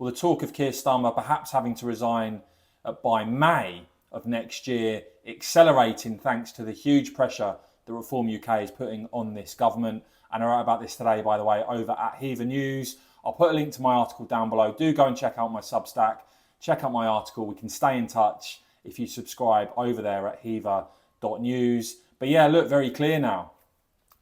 Well, the talk of Keir Starmer perhaps having to resign by May of next year, accelerating thanks to the huge pressure that Reform UK is putting on this government. And I wrote about this today, by the way, over at Hever News. I'll put a link to my article down below. Do go and check out my Substack. Check out my article. We can stay in touch if you subscribe over there at hever.news. But yeah, look, very clear now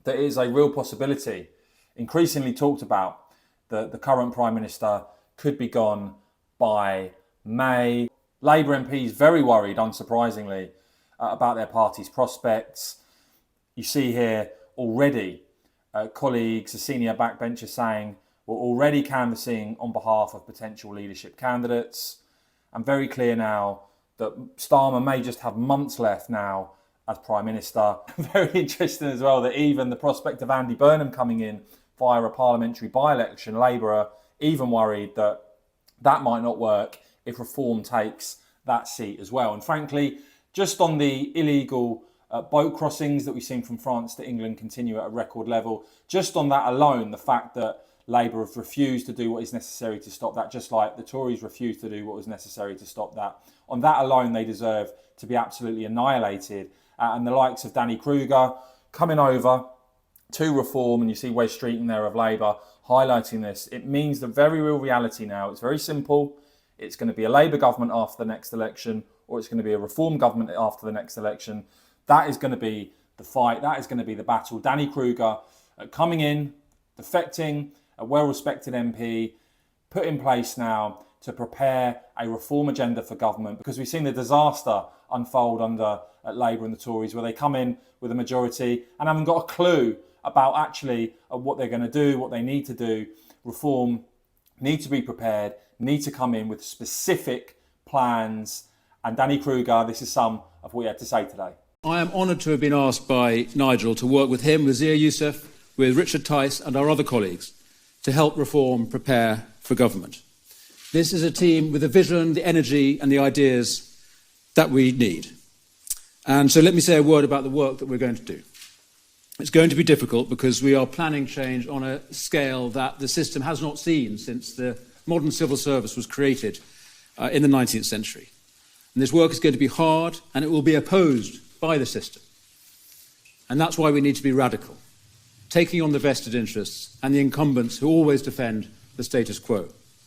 that it is a real possibility, increasingly talked about, that the current Prime Minister could be gone by May. Labour MPs very worried, unsurprisingly, about their party's prospects. You see here already colleagues, a senior backbencher saying we're already canvassing on behalf of potential leadership candidates. And very clear now that Starmer may just have months left now as Prime Minister. Very interesting as well that even the prospect of Andy Burnham coming in via a parliamentary by-election, Labour are even worried that that might not work if Reform takes that seat as well. And frankly, just on the illegal boat crossings that we've seen from France to England continue at a record level, just on that alone, the fact that Labour have refused to do what is necessary to stop that, just like the Tories refused to do what was necessary to stop that. On that alone, they deserve to be absolutely annihilated. And the likes of Danny Kruger coming over to Reform, and you see Wes Streeting there of Labour highlighting this. It means the very real reality now. It's very simple. It's going to be a Labour government after the next election, or it's going to be a Reform government after the next election. That is going to be the fight. That is going to be the battle. Danny Kruger coming in, defecting, a well-respected MP, put in place now to prepare a reform agenda for government, because we've seen the disaster unfold under Labour and the Tories, where they come in with a majority and haven't got a clue about actually what they're going to do, what they need to do. Reform need to be prepared, need to come in with specific plans. And Danny Kruger, this is some of what he had to say today. I am honoured to have been asked by Nigel to work with him, with Zia Youssef, with Richard Tice and our other colleagues to help Reform prepare for government. This is a team with the vision, the energy and the ideas that we need. And so let me say a word about the work that we're going to do. It's going to be difficult because we are planning change on a scale that the system has not seen since the modern civil service was created in the 19th century. And this work is going to be hard, and it will be opposed by the system. And that's why we need to be radical, taking on the vested interests and the incumbents who always defend the status quo.